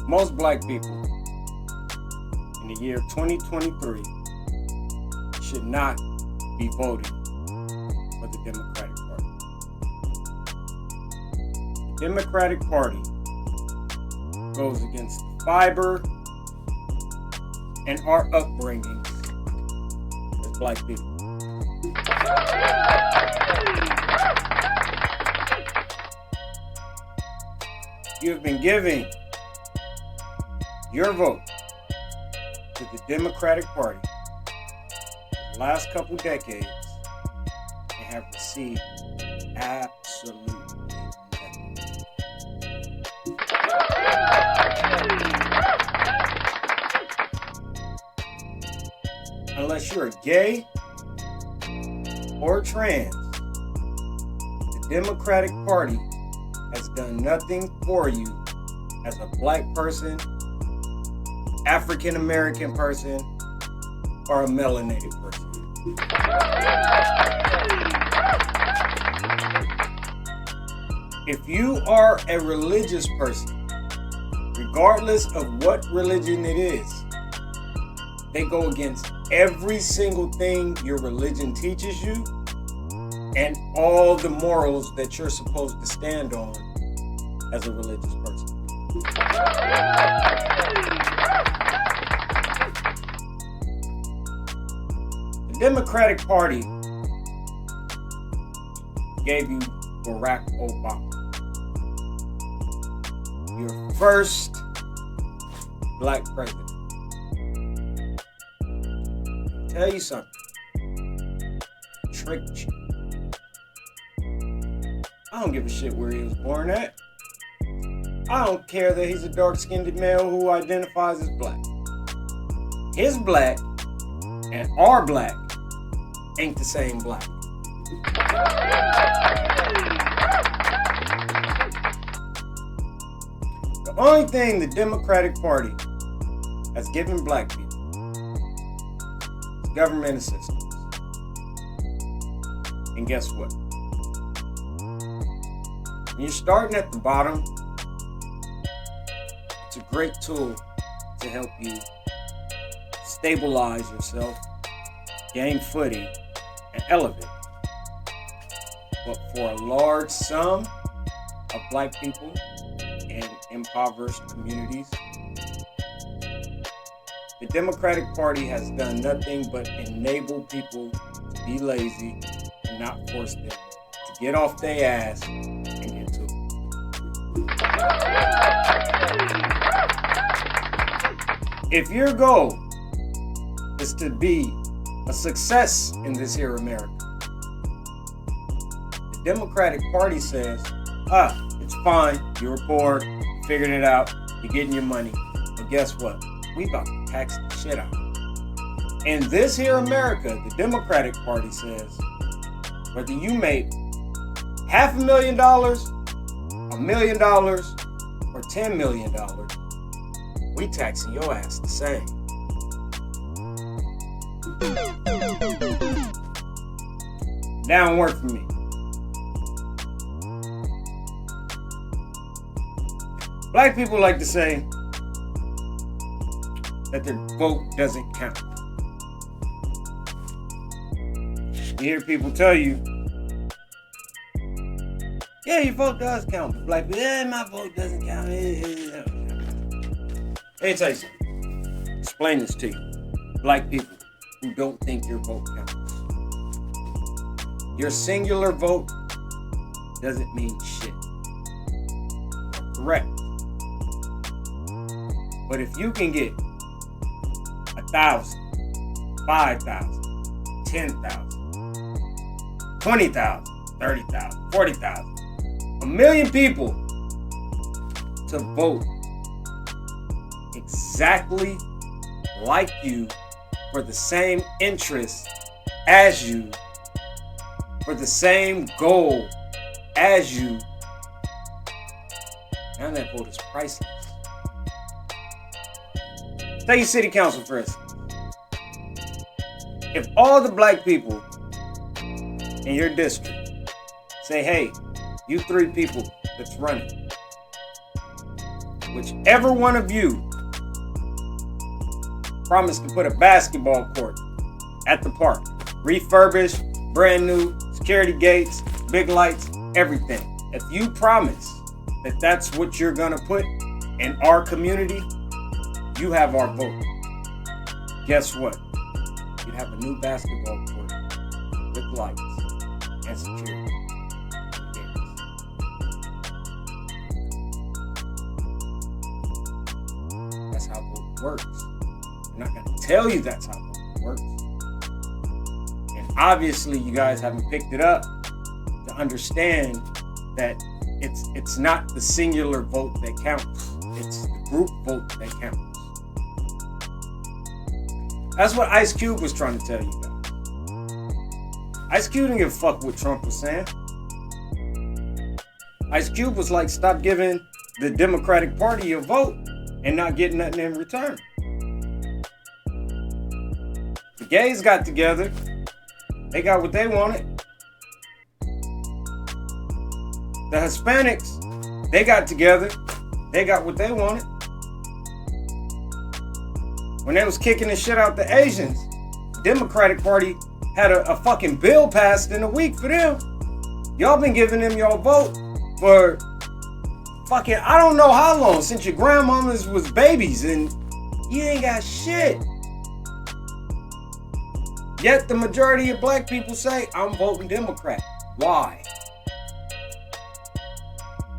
most black people in the year 2023 should not be voting for the Democratic Party. The Democratic Party goes against the fiber and our upbringing as black people. You have been giving your vote to the Democratic Party for the last couple decades and have received absolutely nothing. Unless you're gay or trans, the Democratic Party has done nothing for you as a black person, African American person, or a melanated person. If you are a religious person, regardless of what religion it is, they go against every single thing your religion teaches you and all the morals that you're supposed to stand on as a religious person. The Democratic Party gave you Barack Obama, your first black president. I'll tell you something. Tricked you. I don't give a shit where he was born at. I don't care that he's a dark-skinned male who identifies as black. His black and our black ain't the same black. The only thing the Democratic Party has given black people is government assistance. And guess what? When you're starting at the bottom, it's a great tool to help you stabilize yourself, gain footing, and elevate. But for a large sum of black people in impoverished communities, the Democratic Party has done nothing but enable people to be lazy and not force them to get off their ass and get to it. If your goal is to be a success in this here America, the Democratic Party says, it's fine, you were poor, you figured it out, you're getting your money, but guess what? We about to tax the shit out. In this here America, the Democratic Party says, whether you make $500,000, $1 million, or $10 million, we taxing your ass the same. That don't work for me. Black people like to say that their vote doesn't count. You hear people tell you, yeah, your vote does count. But black people, yeah, my vote doesn't count. Let me tell you something. Explain this to you. Black people who don't think your vote counts. Your singular vote doesn't mean shit. Correct. But if you can get 1,000, 5,000, 10,000, 20,000, 30,000, 40,000, 1 million people to vote exactly like you for the same interests as you, for the same goal as you, now that vote is priceless. Take your city council for instance. If all the black people in your district say, hey, you 3 people that's running, whichever one of you promised to put a basketball court at the park, refurbished, brand new, security gates, big lights, everything. If you promise that that's what you're gonna put in our community, you have our vote. Guess what? You'd have a new basketball court with lights and security. That's how voting works. I'm not gonna tell you that's how voting works. And obviously you guys haven't picked it up to understand that it's not the singular vote that counts. It's the group vote that counts. That's what Ice Cube was trying to tell you guys. Ice Cube didn't give a fuck what Trump was saying. Ice Cube was like, stop giving the Democratic Party a vote and not getting nothing in return. The gays got together. They got what they wanted. The Hispanics, they got together. They got what they wanted. When they was kicking the shit out the Asians, the Democratic Party had a fucking bill passed in a week for them. Y'all been giving them your vote for fucking, I don't know how long, since your grandmamas was babies, and you ain't got shit. Yet the majority of black people say, I'm voting Democrat. Why?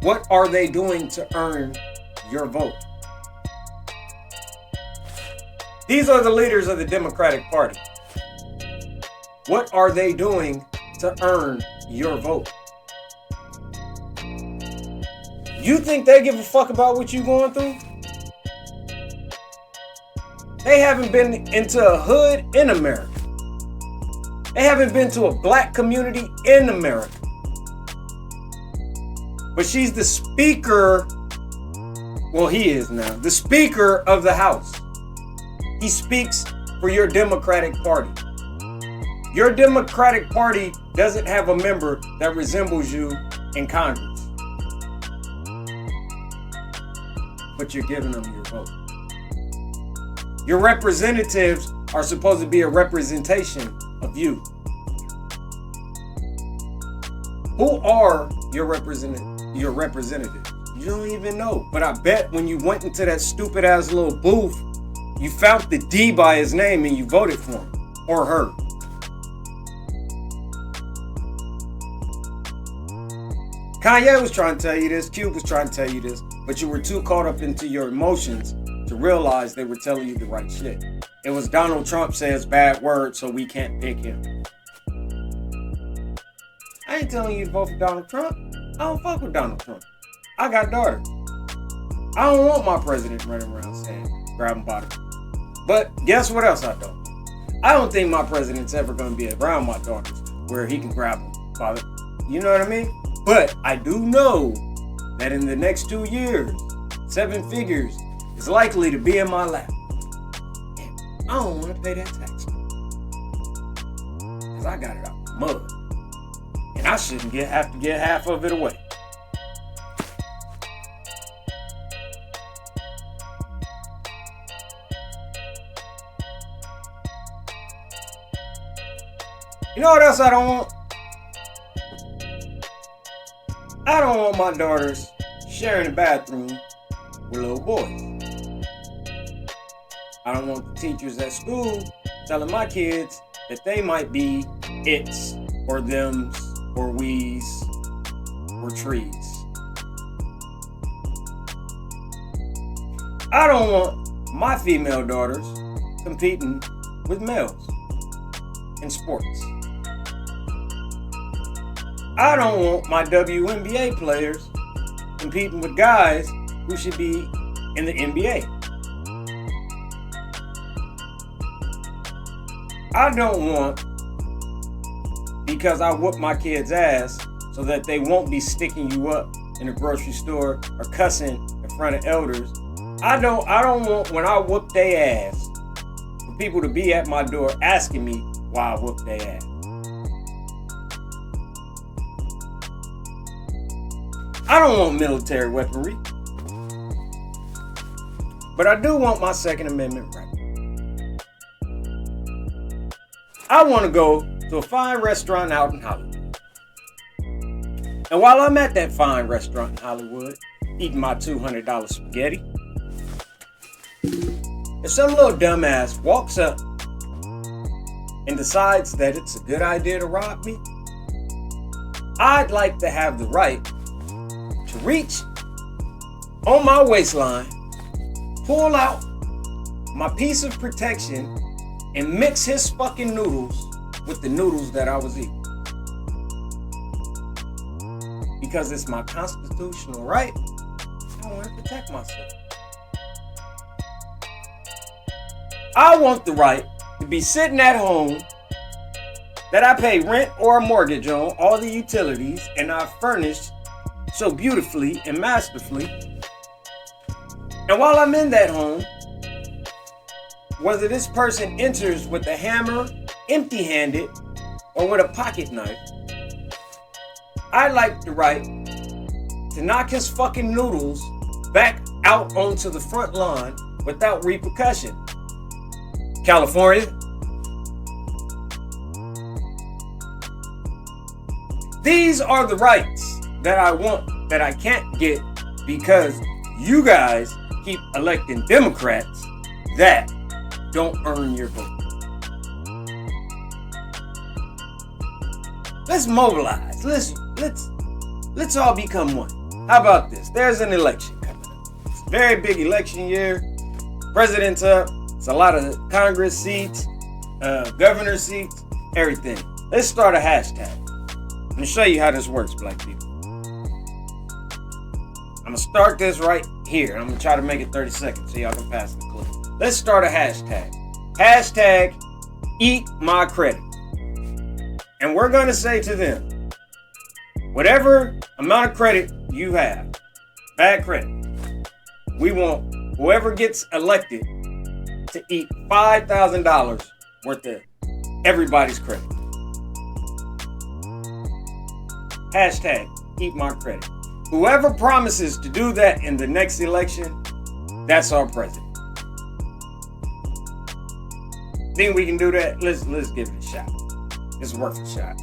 What are they doing to earn your vote? These are the leaders of the Democratic Party. What are they doing to earn your vote? You think they give a fuck about what you're going through? They haven't been into a hood in America. They haven't been to a black community in America. But she's the speaker, well, he is now, the speaker of the House. He speaks for your Democratic Party. Your Democratic Party doesn't have a member that resembles you in Congress. But you're giving them your vote. Your representatives are supposed to be a representation of you. Who are your representatives? You don't even know. But I bet when you went into that stupid ass little booth, you found the D by his name and you voted for him or her. Kanye was trying to tell you this, Cube was trying to tell you this, but you were too caught up into your emotions to realize they were telling you the right shit. It was Donald Trump says bad words, so we can't pick him. I ain't telling you to vote for Donald Trump. I don't fuck with Donald Trump. I got daughters. I don't want my president running around saying grab him by the... But guess what else I don't? I don't think my president's ever going to be around my daughters where he can grab them by the... You know what I mean? But I do know that in the next 2 years, 7 figures is likely to be in my lap. And I don't want to pay that tax. Because I got it out the mud. And I shouldn't have to get half of it away. You know what else I don't want? I don't want my daughters sharing the bathroom with little boys. I don't want the teachers at school telling my kids that they might be its or thems or we's or trees. I don't want my female daughters competing with males in sports. I don't want my WNBA players competing with guys who should be in the NBA. I don't want, because I whoop my kids' ass so that they won't be sticking you up in a grocery store or cussing in front of elders. I don't want, when I whoop their ass, for people to be at my door asking me why I whooped their ass. I don't want military weaponry. But I do want my Second Amendment right. I want to go to a fine restaurant out in Hollywood. And while I'm at that fine restaurant in Hollywood, eating my $200 spaghetti, if some little dumbass walks up and decides that it's a good idea to rob me, I'd like to have the right to reach on my waistline, pull out my piece of protection, and mix his fucking noodles with the noodles that I was eating. Because it's my constitutional right, I want to protect myself. I want the right to be sitting at home that I pay rent or a mortgage on, all the utilities, and I furnished so beautifully and masterfully. And while I'm in that home, whether this person enters with a hammer, empty-handed, or with a pocket knife, I like the right to knock his fucking noodles back out onto the front lawn without repercussion. California. These are the rights that I want that I can't get because you guys keep electing Democrats that don't earn your vote. Let's mobilize. Let's all become one. How about this? There's an election coming up. It's a very big election year. President's up. It's a lot of Congress seats, governor seats, everything. Let's start a hashtag. I'm gonna show you how this works, black people. I'm gonna start this right here. I'm gonna try to make it 30 seconds so y'all can pass the clip. Let's start a hashtag. Hashtag eat my credit. And we're gonna say to them, whatever amount of credit you have, bad credit, we want whoever gets elected to eat $5,000 worth of everybody's credit. Hashtag eat my credit. Whoever promises to do that in the next election, that's our president. Think we can do that? Let's give it a shot. It's worth a shot.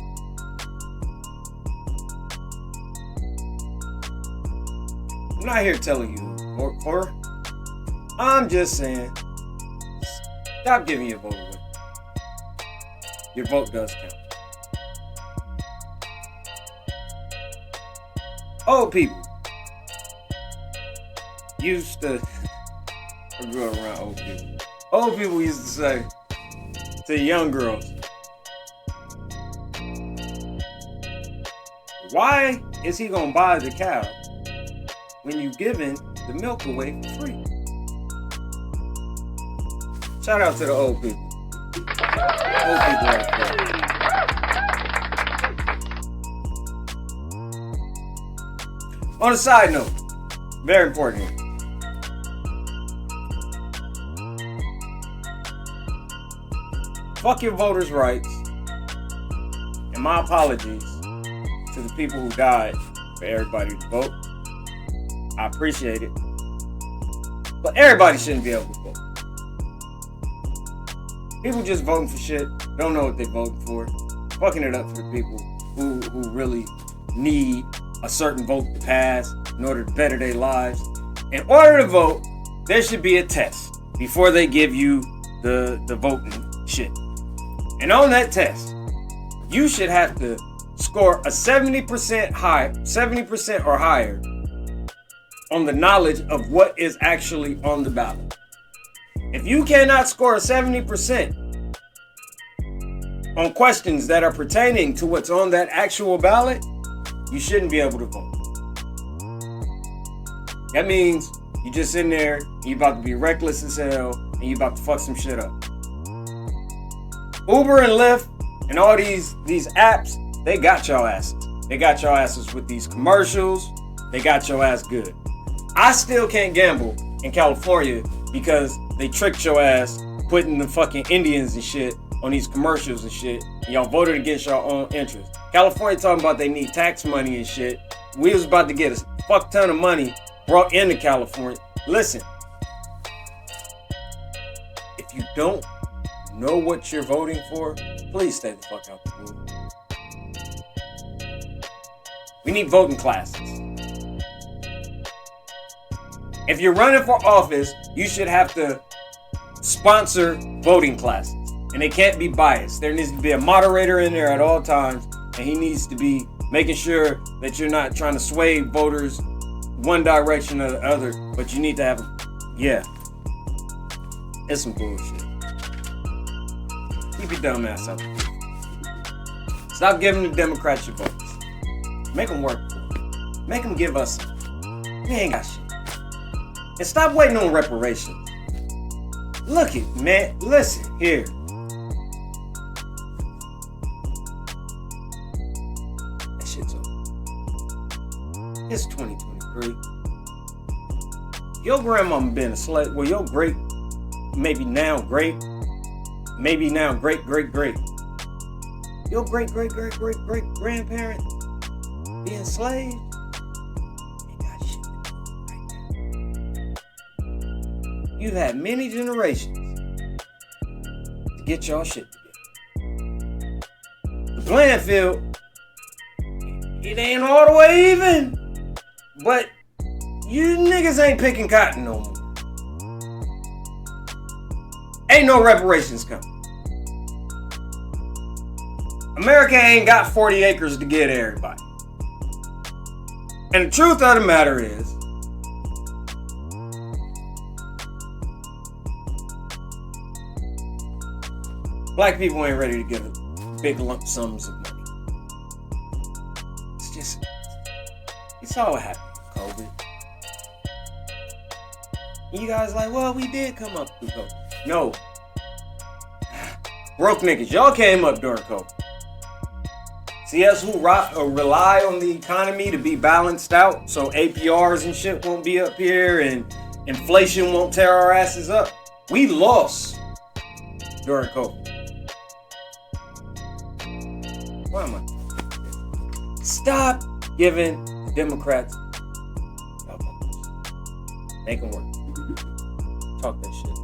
I'm not here telling you to vote for. I'm just saying, stop giving your vote away. Your vote does count. Old people used to, I grew up around old people. Old people used to say to young girls, why is he gonna buy the cow when you giving the milk away for free? Shout out to the old people. Old people like that. On a side note, very important here. Fuck your voters' rights. And my apologies to the people who died for everybody to vote. I appreciate it. But everybody shouldn't be able to vote. People just voting for shit, don't know what they're voting for. Fucking it up for the people who really need a certain vote to pass in order to better their lives. In order to vote, there should be a test before they give you the voting shit. And on that test, you should have to score a 70% or higher on the knowledge of what is actually on the ballot. If you cannot score a 70% on questions that are pertaining to what's on that actual ballot, you shouldn't be able to vote. That means you just in there, and you about to be reckless as hell, and you about to fuck some shit up. Uber and Lyft and all these apps, they got your asses. They got your asses with these commercials. They got your ass good. I still can't gamble in California because they tricked your ass putting the fucking Indians and shit on these commercials and shit. And y'all voted against your own interests. California talking about they need tax money and shit. We was about to get a fuck ton of money brought into California. Listen, don't know what you're voting for, please stay the fuck out the room. We need voting classes. If you're running for office, you should have to sponsor voting classes. And they can't be biased. There needs to be a moderator in there at all times. And he needs to be making sure that you're not trying to sway voters one direction or the other. But you need to have, it's some bullshit. Keep your dumb ass up. Stop giving the Democrats your votes. Make them work for it. Make them give us some. We ain't got shit. And stop waiting on reparations. Look it, man. Listen, here. That shit's over. It's 2023. Your grandmama been a slave. Well, your great, maybe now great great. Your great grandparent being slaves. Ain't got shit to do right now. You've had many generations to get y'all shit together. The playing field, it ain't all the way even, but you niggas ain't picking cotton no more. Ain't no reparations coming. America ain't got 40 acres to get everybody. And the truth of the matter is, black people ain't ready to give big lump sums of money. It's all what happened with COVID. And you guys like, well, we did come up through COVID. No. Broke niggas, y'all came up during COVID. See us who rely on the economy to be balanced out so APRs and shit won't be up here and inflation won't tear our asses up. We lost during COVID. Why am I? Stop giving the Democrats y'all votes. Make them work. Talk that shit.